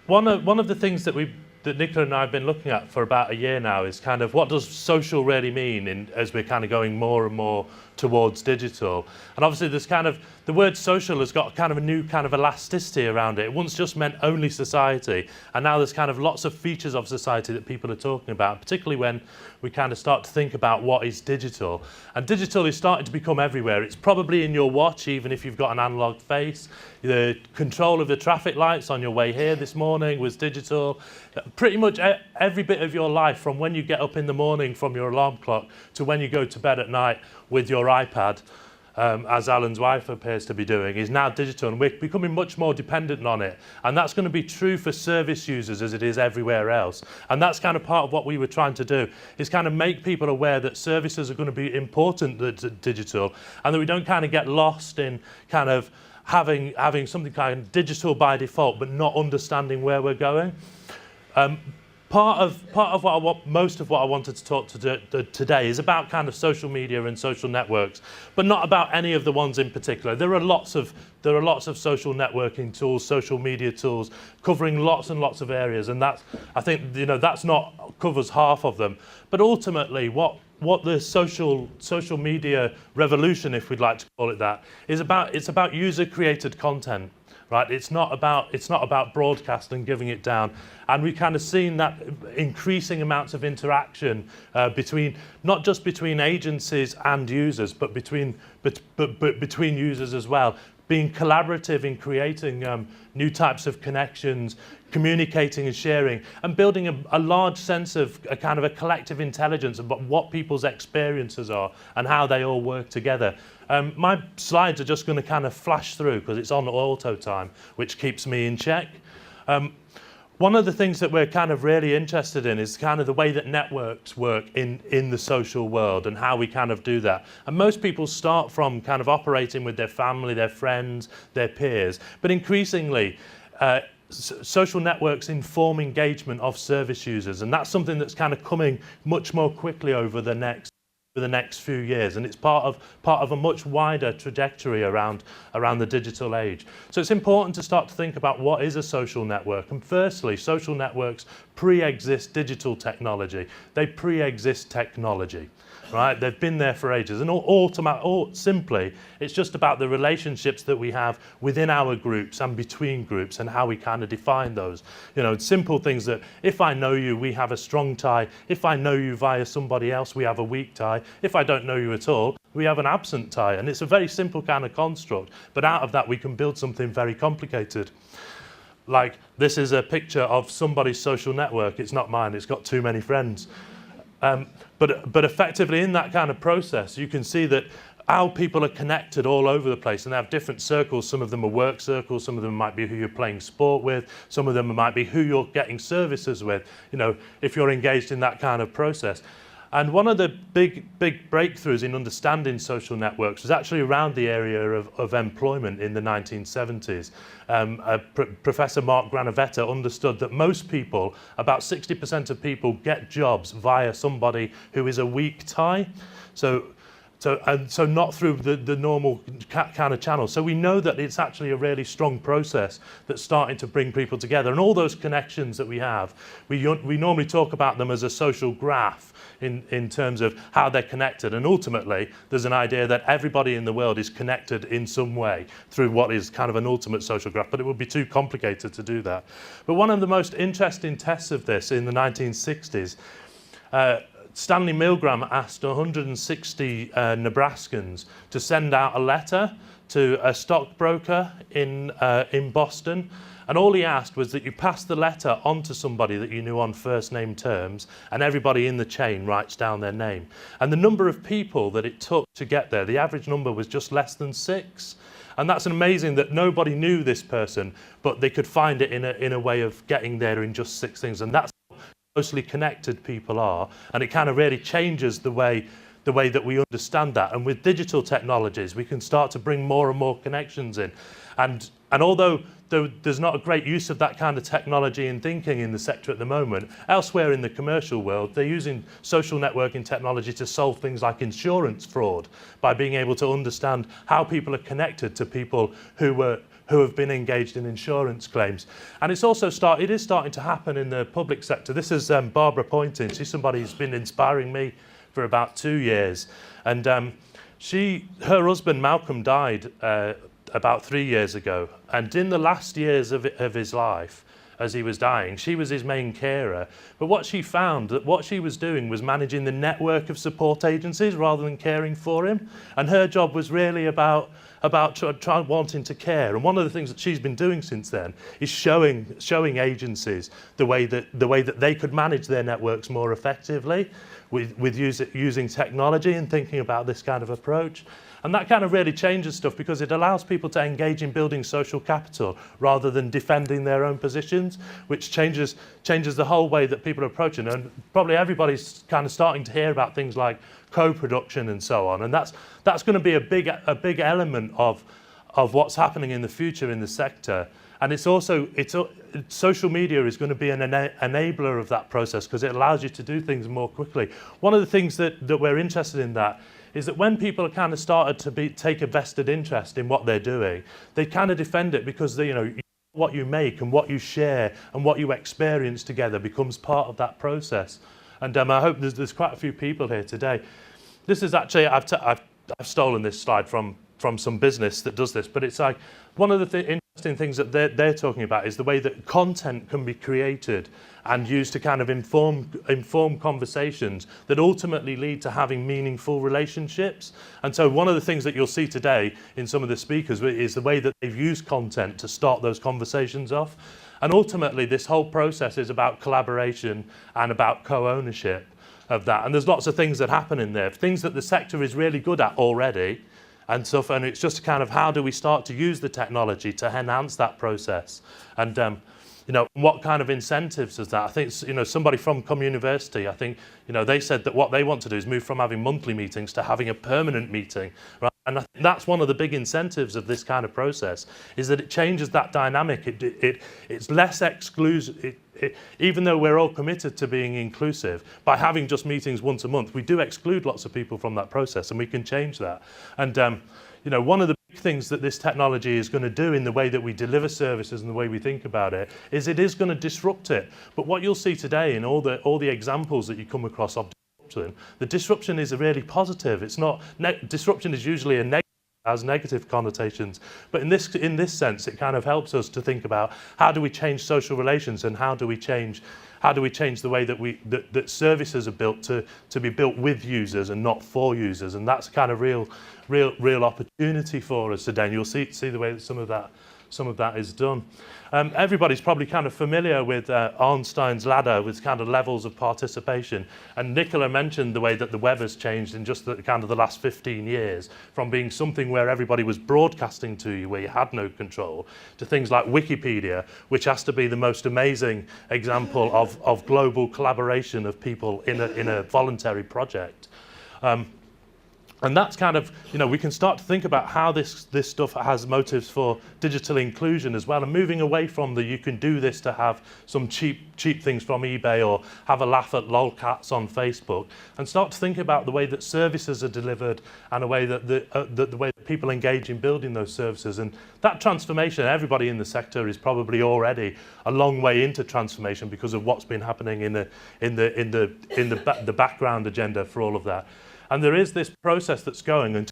one of the things that Nicola and I have been looking at for about a year now is kind of what does social really mean as we're kind of going more and more towards digital. And obviously there's kind of, the word social has got kind of a new kind of elasticity around it. It once just meant only society, and now there's kind of lots of features of society that people are talking about, particularly when we kind of start to think about what is digital. And digital is starting to become everywhere. It's probably in your watch, even if you've got an analog face. The control of the traffic lights on your way here this morning was digital. Pretty much every bit of your life, from when you get up in the morning from your alarm clock to when you go to bed at night with your iPad, as Alan's wife appears to be doing, is now digital, and we're becoming much more dependent on it. And that's going to be true for service users as it is everywhere else. And that's kind of part of what we were trying to do, is kind of make people aware that services are going to be important that digital, and that we don't kind of get lost in kind of having something kind of digital by default, but not understanding where we're going. Part of what most of what I wanted to talk to today is about kind of social media and social networks, but not about any of the ones in particular. There are lots of social networking tools, social media tools, covering lots and lots of areas, and that's, I think, that's not covers half of them. But ultimately, what the social media revolution, if we'd like to call it that, is about, it's about user-created content. Right, it's not about broadcast and giving it down, and we've kind of seen that increasing amounts of interaction between, not just between agencies and users, but between users as well, being collaborative in creating new types of connections, communicating and sharing, and building a large sense of a kind of a collective intelligence about what people's experiences are and how they all work together. My slides are just going to kind of flash through because it's on auto time, which keeps me in check. One of the things that we're kind of really interested in is kind of the way that networks work in the social world and how we kind of do that. And most people start from kind of operating with their family, their friends, their peers, but increasingly social networks inform engagement of service users, and that's something that's kind of coming much more quickly over the next few years, and it's part of a much wider trajectory around the digital age. So it's important to start to think about what is a social network. And firstly, social networks pre-exist digital technology. They pre-exist technology. Right? They've been there for ages, and simply, it's just about the relationships that we have within our groups and between groups and how we kind of define those. Simple things that if I know you, we have a strong tie. If I know you via somebody else, we have a weak tie. If I don't know you at all, we have an absent tie, and it's a very simple kind of construct, but out of that we can build something very complicated. Like, this is a picture of somebody's social network. It's not mine, it's got too many friends. But effectively in that kind of process, you can see that how people are connected all over the place, and they have different circles. Some of them are work circles, some of them might be who you're playing sport with, some of them might be who you're getting services with, if you're engaged in that kind of process. And one of the big breakthroughs in understanding social networks was actually around the area of employment in the 1970s. Professor Mark Granavetta understood that most people, about 60% of people, get jobs via somebody who is a weak tie. So not through the normal kind of channel. So we know that it's actually a really strong process that's starting to bring people together. And all those connections that we have, we normally talk about them as a social graph in terms of how they're connected. And ultimately, there's an idea that everybody in the world is connected in some way through what is kind of an ultimate social graph, but it would be too complicated to do that. But one of the most interesting tests of this in the 1960s, Stanley Milgram asked 160 Nebraskans to send out a letter to a stockbroker in Boston, and all he asked was that you pass the letter on to somebody that you knew on first name terms, and everybody in the chain writes down their name. And the number of people that it took to get there, the average number was just less than 6. And that's amazing that nobody knew this person, but they could find it in a way of getting there in just 6 things. And that's closely connected people are, and it kind of really changes the way that we understand that. And with digital technologies, we can start to bring more and more connections in. And although there's not a great use of that kind of technology and thinking in the sector at the moment, elsewhere in the commercial world, they're using social networking technology to solve things like insurance fraud by being able to understand how people are connected to people who who have been engaged in insurance claims. And it is starting to happen in the public sector. This is Barbara Poynting. She's somebody who's been inspiring me for about 2 years. And her husband Malcolm died about 3 years ago. And in the last years of his life, as he was dying, she was his main carer. But what she found, that what she was doing was managing the network of support agencies rather than caring for him. And her job was really about wanting to care. And one of the things that she's been doing since then is showing agencies the way that they could manage their networks more effectively with using technology and thinking about this kind of approach. And that kind of really changes stuff because it allows people to engage in building social capital rather than defending their own positions, which changes the whole way that people are approaching. And probably everybody's kind of starting to hear about things like co-production and so on. And that's going to be a big element of what's happening in the future in the sector. And social media is going to be an enabler of that process because it allows you to do things more quickly. One of the things that we're interested in is that when people are kind of started to take a vested interest in what they're doing, they kind of defend it because what you make and what you share and what you experience together becomes part of that process. And I hope there's quite a few people here today. This is actually, I've stolen this slide from some business that does this, but it's like one of the interesting things that they're talking about is the way that content can be created and used to kind of inform conversations that ultimately lead to having meaningful relationships. And so one of the things that you'll see today in some of the speakers is the way that they've used content to start those conversations off. And ultimately, this whole process is about collaboration and about co-ownership of that. And there's lots of things that happen in there, things that the sector is really good at already, and stuff. And it's just kind of how do we start to use the technology to enhance that process? And what kind of incentives is that? I think somebody from University, I think they said that what they want to do is move from having monthly meetings to having a permanent meeting, right? And I think that's one of the big incentives of this kind of process, is that it changes that dynamic. It's less exclusive. Even though we're all committed to being inclusive, by having just meetings once a month, we do exclude lots of people from that process, and we can change that. And one of the big things that this technology is going to do in the way that we deliver services and the way we think about it is going to disrupt it. But what you'll see today in all the examples that you come across of disruption, the disruption is really positive. It's not disruption is usually a negative. Has negative connotations, but in this sense, it kind of helps us to think about how do we change social relations and how do we change the way that services are built to be built with users and not for users, and that's kind of real opportunity for us today. And you'll see the way that some of that is done. Everybody's probably kind of familiar with Einstein's ladder with kind of levels of participation. And Nicola mentioned the way that the web has changed in just the last 15 years, from being something where everybody was broadcasting to you, where you had no control, to things like Wikipedia, which has to be the most amazing example of global collaboration of people in a voluntary project. And that's kind of, we can start to think about how this stuff has motives for digital inclusion as well, and moving away from you can do this to have some cheap things from eBay or have a laugh at lolcats on Facebook, and start to think about the way that services are delivered and the way that the way that people engage in building those services. And that transformation, everybody in the sector is probably already a long way into transformation because of what's been happening in the background agenda for all of that. And there is this process that's going, and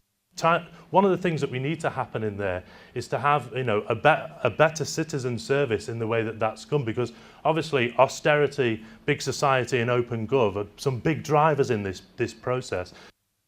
one of the things that we need to happen in there is to have a better citizen service in the way that that's come, because obviously austerity, big society and open gov are some big drivers in this process.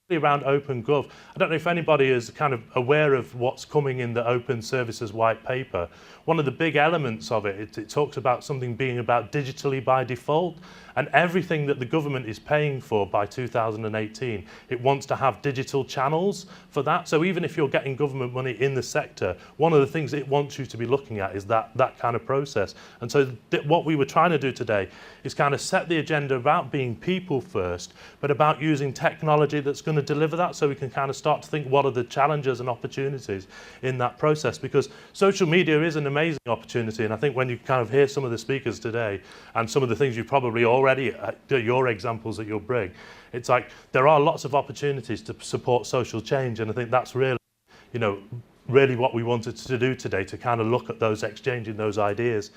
Around open gov, I don't know if anybody is kind of aware of what's coming in the Open Services White Paper. One of the big elements of it talks about something being about digitally by default, and everything that the government is paying for by 2018, it wants to have digital channels for that. So even if you're getting government money in the sector, one of the things it wants you to be looking at is that kind of process. And so what we were trying to do today is kind of set the agenda about being people first, but about using technology that's going to deliver that, so we can kind of start to think what are the challenges and opportunities in that process, because social media is an amazing opportunity. And I think when you kind of hear some of the speakers today and some of the things you probably already, your examples that you'll bring, it's like there are lots of opportunities to support social change. And I think that's really, really what we wanted to do today, to kind of look at those, exchanging those ideas.